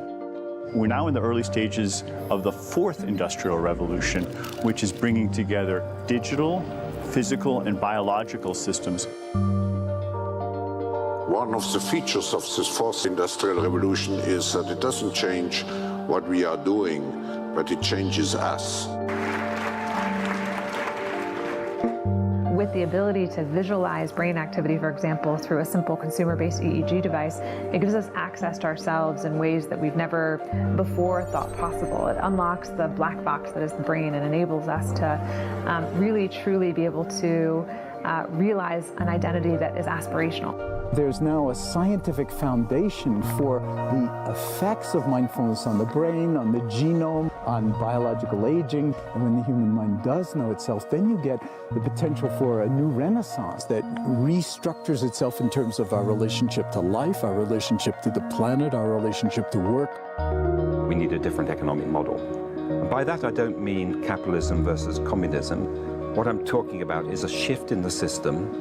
We're now in the early stages of the fourth industrial revolution, which is bringing together digital, physical, and biological systems. One of the features of this fourth industrial revolution is that it doesn't change what we are doing, but it changes us. with the ability to visualize brain activity, for example, through a simple consumer-based EEG device, it gives us access to ourselves in ways that we've never before thought possible. It unlocks the black box that is the brain and enables us to really, truly be able to realize an identity that is aspirational. There's now a scientific foundation for the effects of mindfulness on the brain, on the genome, on biological aging. And when the human mind does know itself, then you get the potential for a new renaissance that restructures itself in terms of our relationship to life, our relationship to the planet, our relationship to work. We need a different economic model. And by that I don't mean capitalism versus communism. What I'm talking about is a shift in the system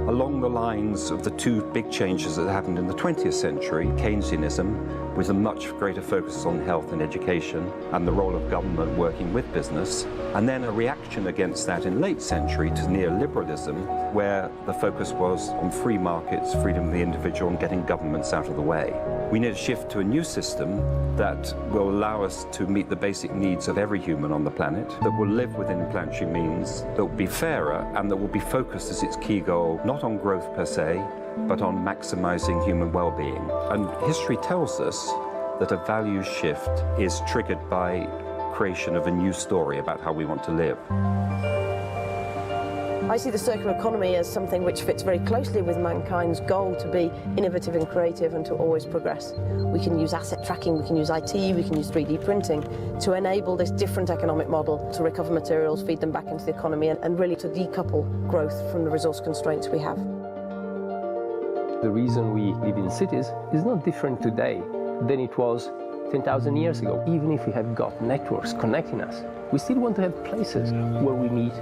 along the lines of the two big changes that happened in the 20th century, Keynesianism, with a much greater focus on health and education and the role of government working with business, and then a reaction against that in late century to neoliberalism, where the focus was on free markets, freedom of the individual, and getting governments out of the way. We need a shift to a new system that will allow us to meet the basic needs of every human on the planet, that will live within planetary means, that will be fairer, and that will be focused as its key goal, not on growth per se, but on maximizing human well-being. And history tells us that a values shift is triggered by creation of a new story about how we want to live. I see the circular economy as something which fits very closely with mankind's goal to be innovative and creative and to always progress. We can use asset tracking, we can use IT, we can use 3D printing to enable this different economic model to recover materials, feed them back into the economy, and really to decouple growth from the resource constraints we have. The reason we live in cities is not different today than it was 10,000 years ago. Even if we have got networks connecting us, we still want to have places where we meet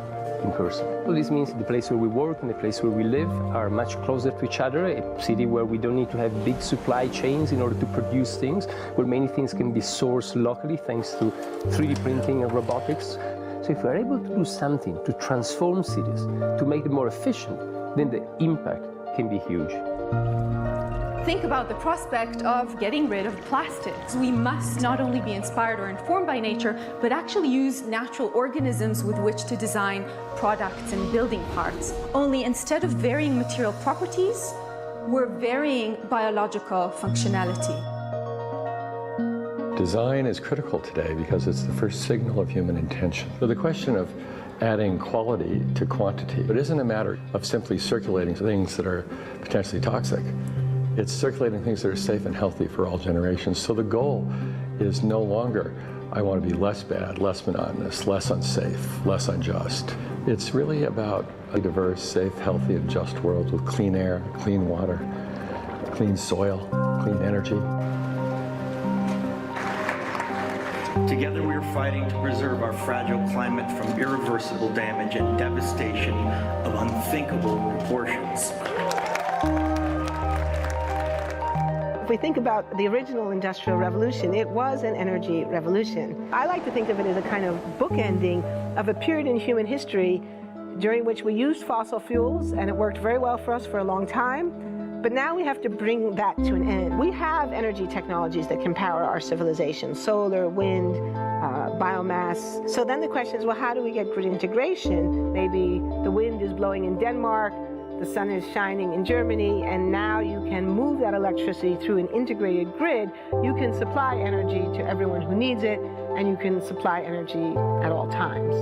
in person. So this means the place where we work and the place where we live are much closer to each other, a city where we don't need to have big supply chains in order to produce things, where many things can be sourced locally thanks to 3D printing and robotics. So if we're able to do something to transform cities, to make them more efficient, then the impact can be huge. Think about the prospect of getting rid of plastics. We must not only be inspired or informed by nature, but actually use natural organisms with which to design products and building parts. Only instead of varying material properties, we're varying biological functionality. Design is critical today because it's the first signal of human intention. So the question of adding quality to quantity, it isn't a matter of simply circulating things that are potentially toxic. It's circulating things that are safe and healthy for all generations. So the goal is no longer, I want to be less bad, less monotonous, less unsafe, less unjust. It's really about a diverse, safe, healthy, and just world with clean air, clean water, clean soil, clean energy. Together we are fighting to preserve our fragile climate from irreversible damage and devastation of unthinkable proportions. If we think about the original Industrial Revolution, it was an energy revolution. I like to think of it as a kind of bookending of a period in human history during which we used fossil fuels, and it worked very well for us for a long time. But now we have to bring that to an end. We have energy technologies that can power our civilization: solar, wind, biomass. So then the question is, well, how do we get grid integration? Maybe the wind is blowing in Denmark, the sun is shining in Germany, and now you can move that electricity through an integrated grid. You can supply energy to everyone who needs it, and you can supply energy at all times.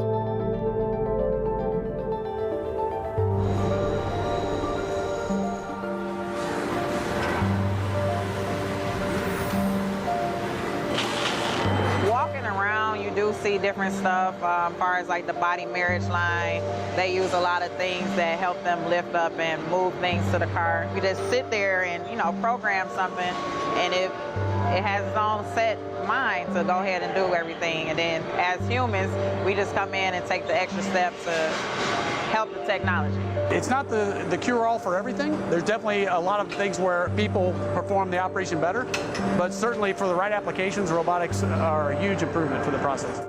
Do see different stuff as far as like the body marriage line. They use a lot of things that help them lift up and move things to the car. You just sit there and, you know, program something, and it has its own set mind to go ahead and do everything. And then as humans, we just come in and take the extra steps to help the technology. It's not the cure-all for everything. There's definitely a lot of things where people perform the operation better, but certainly for the right applications, robotics are a huge improvement for the process.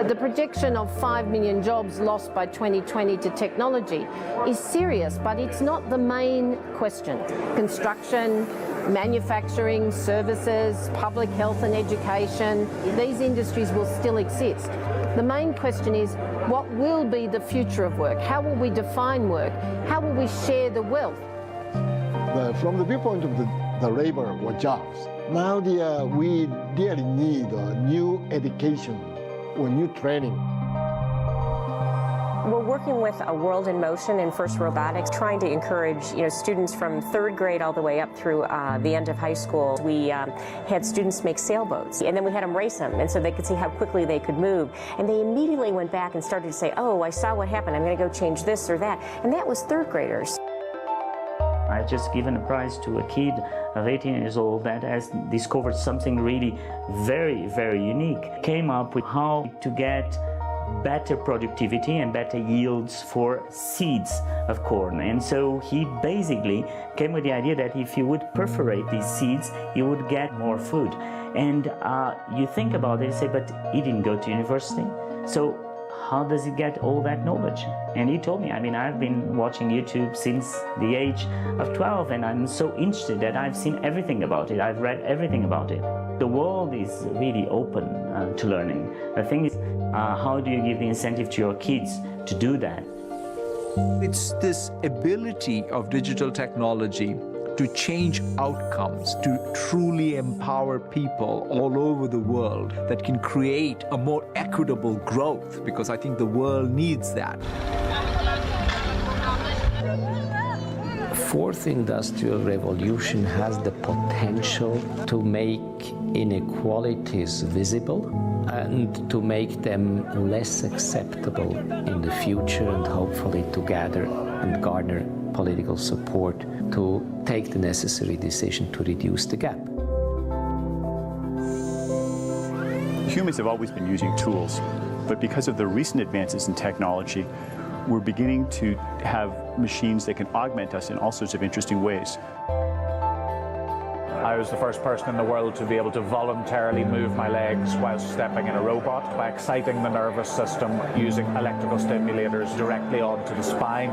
The prediction of 5 million jobs lost by 2020 to technology is serious, but it's not the main question. Construction, manufacturing, services, public health and education, these industries will still exist. The main question is, what will be the future of work? How will we define work? How will we share the wealth? From the viewpoint of the labor or jobs, now we really need new education or new training. We're working with a World in Motion and First Robotics, trying to encourage students from 3rd grade all the way up through the end of high school. We had students make sailboats, and then we had them race them, and so they could see how quickly they could move. And they immediately went back and started to say, oh, I saw what happened, I'm going to go change this or that. And that was 3rd graders. I just given a prize to a kid of 18 years old that has discovered something really very, very unique. Came up with how to get better productivity and better yields for seeds of corn. And so he basically came with the idea that if you would perforate these seeds, you would get more food. And you think about it and say, but he didn't go to university. So how does he get all that knowledge? And he told me, I've been watching YouTube since the age of 12, and I'm so interested that I've seen everything about it. I've read everything about it. The world is really open to learning. The thing is, how do you give the incentive to your kids to do that? It's this ability of digital technology to change outcomes, to truly empower people all over the world that can create a more equitable growth, because I think the world needs that. Fourth industrial revolution has the potential to make inequalities visible and to make them less acceptable in the future, and hopefully to gather and garner political support to take the necessary decision to reduce the gap. Humans have always been using tools, but because of the recent advances in technology, we're beginning to have machines that can augment us in all sorts of interesting ways. I was the first person in the world to be able to voluntarily move my legs while stepping in a robot by exciting the nervous system using electrical stimulators directly onto the spine.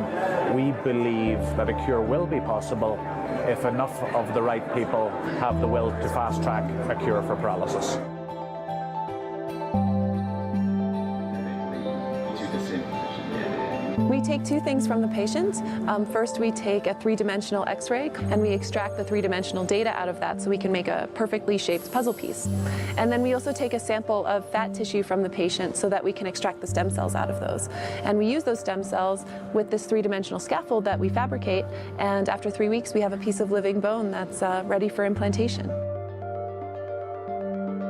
We believe that a cure will be possible if enough of the right people have the will to fast-track a cure for paralysis. We take two things from the patient. First, we take a three-dimensional X-ray and we extract the three-dimensional data out of that so we can make a perfectly shaped puzzle piece. And then we also take a sample of fat tissue from the patient so that we can extract the stem cells out of those. And we use those stem cells with this three-dimensional scaffold that we fabricate, and after 3 weeks we have a piece of living bone that's ready for implantation.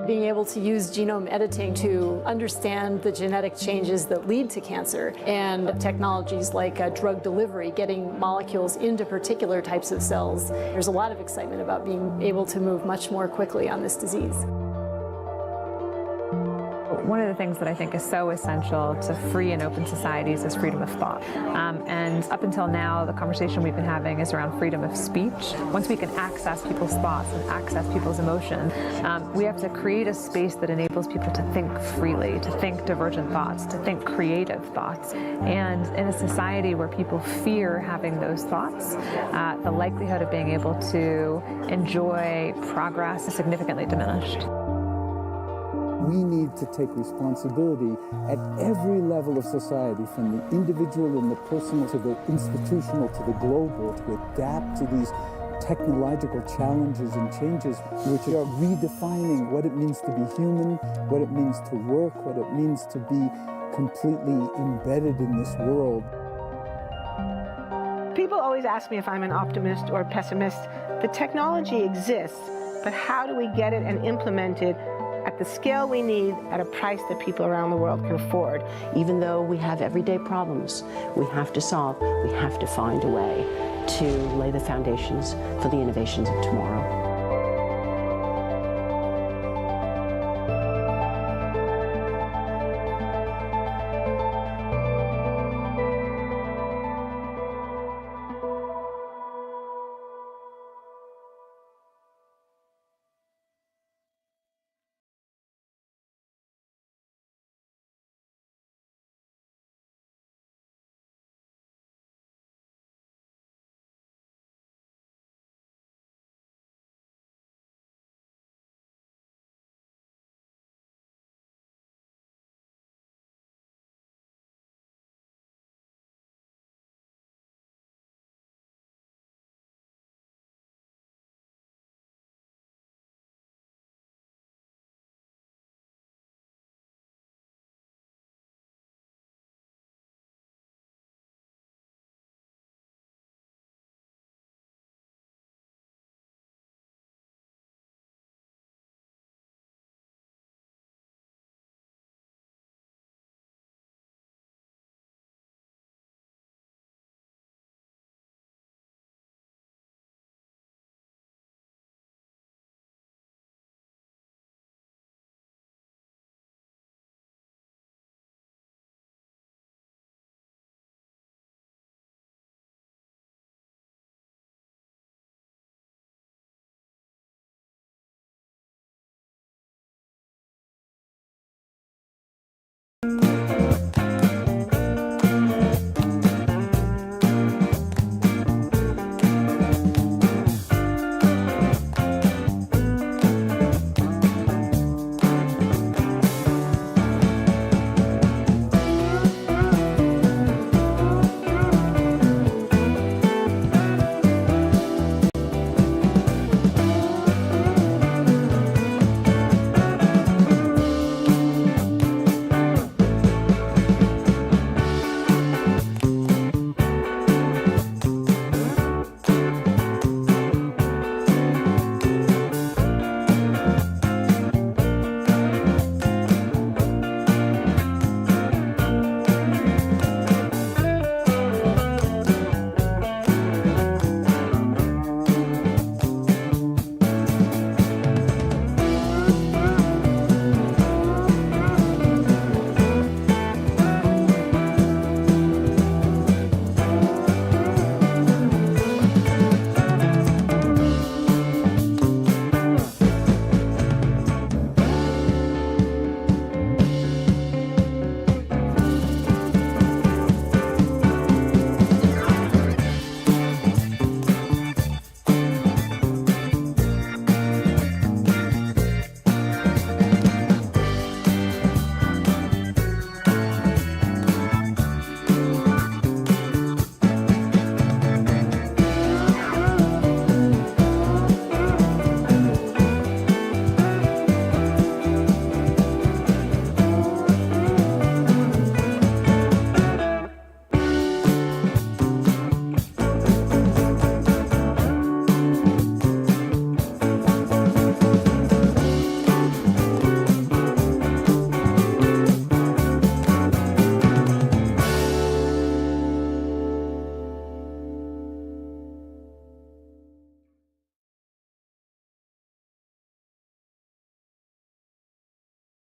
Being able to use genome editing to understand the genetic changes that lead to cancer, and technologies like drug delivery, getting molecules into particular types of cells. There's a lot of excitement about being able to move much more quickly on this disease. One of the things that I think is so essential to free and open societies is freedom of thought. And up until now, the conversation we've been having is around freedom of speech. Once we can access people's thoughts and access people's emotions, we have to create a space that enables people to think freely, to think divergent thoughts, to think creative thoughts. And in a society where people fear having those thoughts, the likelihood of being able to enjoy progress is significantly diminished. We need to take responsibility at every level of society, from the individual and the personal to the institutional to the global, to adapt to these technological challenges and changes which are redefining what it means to be human, what it means to work, what it means to be completely embedded in this world. People always ask me if I'm an optimist or a pessimist. The technology exists, but how do we get it and implement it at the scale we need at a price that people around the world can afford? Even though we have everyday problems we have to solve, we have to find a way to lay the foundations for the innovations of tomorrow.